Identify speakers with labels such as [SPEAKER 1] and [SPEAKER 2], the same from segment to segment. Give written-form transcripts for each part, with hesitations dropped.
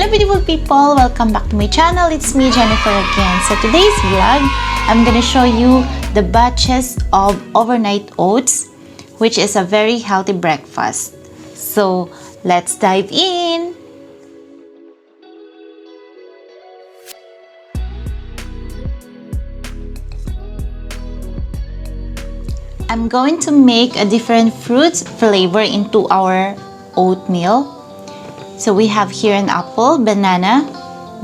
[SPEAKER 1] Hello beautiful people, welcome back to my channel. It's me, Jennifer, again. So today's vlog, I'm gonna show you the batches of overnight oats, which is a very healthy breakfast. So let's dive in. I'm going to make a different fruits flavor into our oatmeal. So we have here an apple, banana,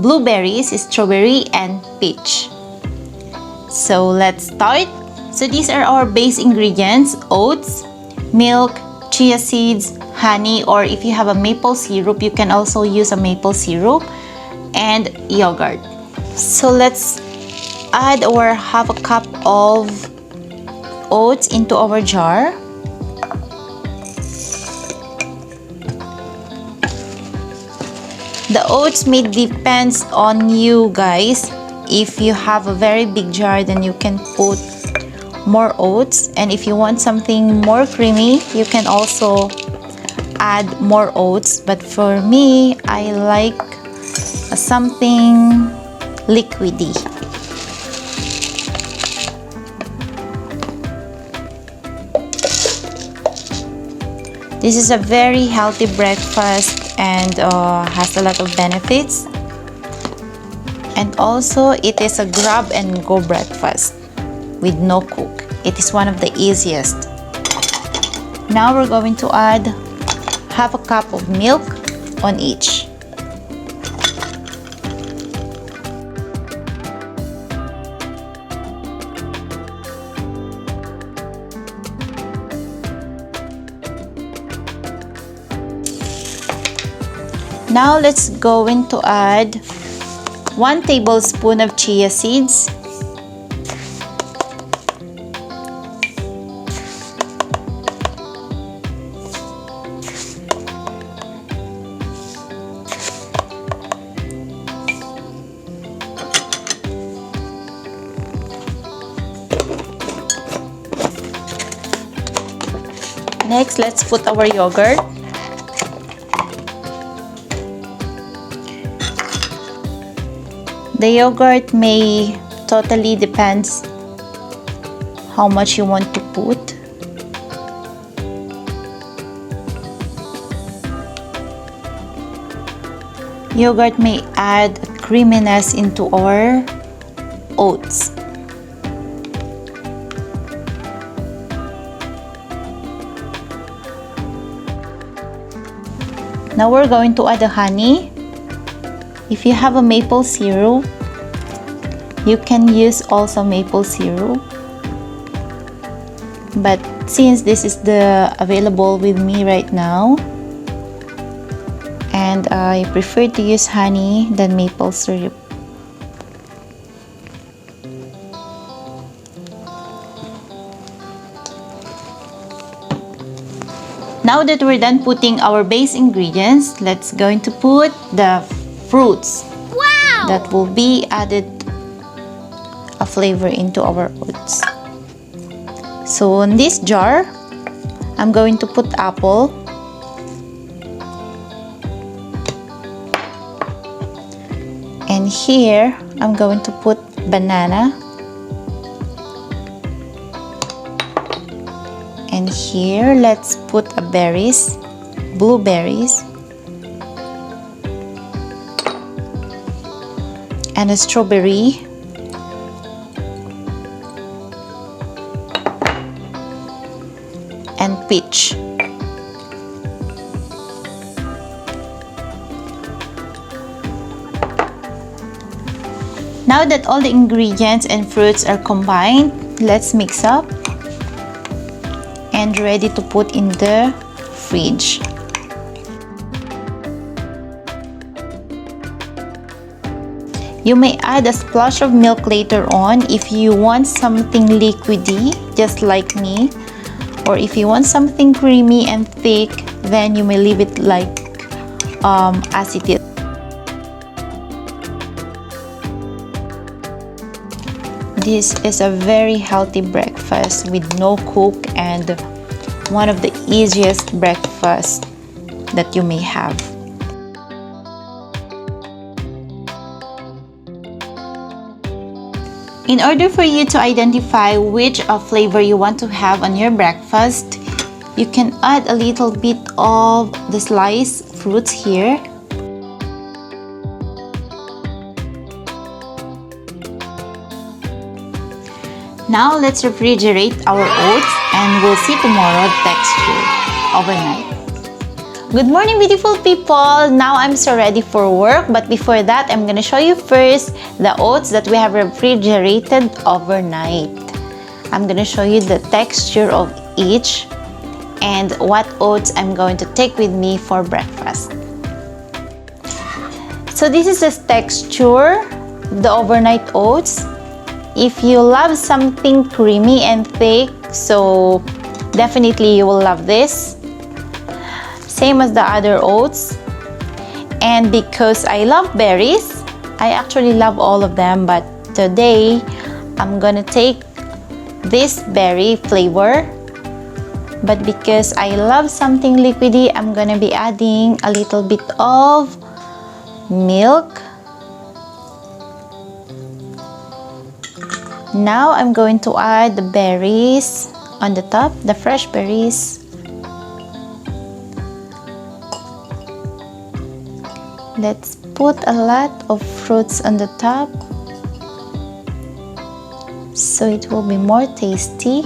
[SPEAKER 1] blueberries, strawberry, and peach. So let's start. So these are our base ingredients: oats, milk, chia seeds, honey, or if you have a maple syrup, you can also use a maple syrup, and yogurt. So let's add our half a cup of oats into our jar. The oats may depends on you guys. If you have a very big jar, then you can put more oats, and if you want something more creamy, you can also add more oats. But for me, I like something liquidy. This is a very healthy breakfast and has a lot of benefits. And also, it is a grab and go breakfast with no cook. It is one of the easiest. Now we're going to add half a cup of milk on each. Now let's go into add 1 tablespoon of chia seeds, next let's put our yogurt. The yogurt may totally depends how much you want to put. Yogurt may add creaminess into our oats. Now we're going to add the honey. If you have a maple syrup, you can use also maple syrup. But since this is the available with me right now, and I prefer to use honey than maple syrup. Now that we're done putting our base ingredients, let's going to put the fruits.
[SPEAKER 2] Wow!
[SPEAKER 1] That will be added a flavor into our oats. So in this jar, I'm going to put apple, and here I'm going to put banana, and here let's put a berries, blueberries, and a strawberry, and peach. Now that all the ingredients and fruits are combined, let's mix up and ready to put in the fridge. You may add a splash of milk later on if you want something liquidy, just like me. Or if you want something creamy and thick, then you may leave it like as it is. This is a very healthy breakfast with no cook and one of the easiest breakfasts that you may have. In order for you to identify which flavor you want to have on your breakfast, you can add a little bit of the sliced fruits here. Now let's refrigerate our oats and we'll see tomorrow the texture overnight. Good morning, beautiful people! Now I'm so ready for work, but before that, I'm gonna show you first the oats that we have refrigerated overnight. I'm gonna show you the texture of each and what oats I'm going to take with me for breakfast. So this is the texture of the overnight oats. If you love something creamy and thick, so definitely you will love this. Same as the other oats. And because I love berries, I actually love all of them, but today I'm gonna take this berry flavor. But because I love something liquidy, I'm gonna be adding a little bit of milk. Now I'm going to add the berries on the top, the fresh berries. Let's put a lot of fruits on the top so it will be more tasty.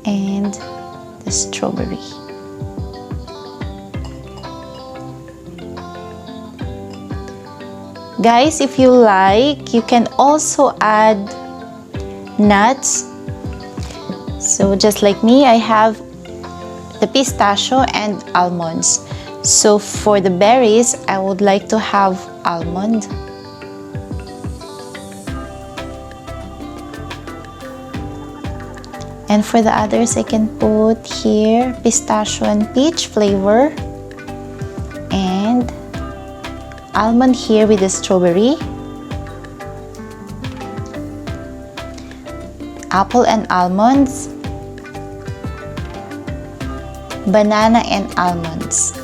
[SPEAKER 1] And the strawberry. Guys, if you like, you can also add nuts. So just like me, I have the pistachio and almonds. So for the berries, I would like to have almond. And for the others, I can put here pistachio and peach flavor. And almond here with the strawberry. Apple and almonds. Banana and almonds.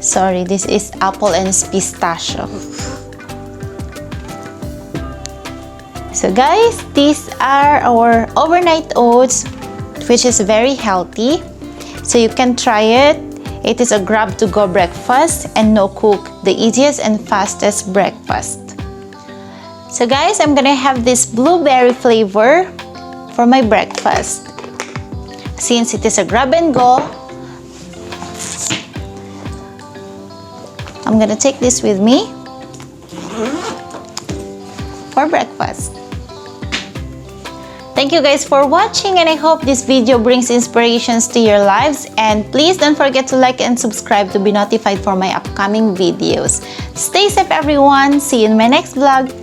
[SPEAKER 1] Sorry, this is apple and pistachio. So guys, these are our overnight oats, which is very healthy. So you can try it. It is a grab-to-go breakfast and no cook, the easiest and fastest breakfast. So guys, I'm gonna have this blueberry flavor for my breakfast. Since it is a grab and go, I'm gonna take this with me for breakfast. Thank you guys for watching, and I hope this video brings inspirations to your lives. And please don't forget to like and subscribe to be notified for my upcoming videos. Stay safe everyone. See you in my next vlog.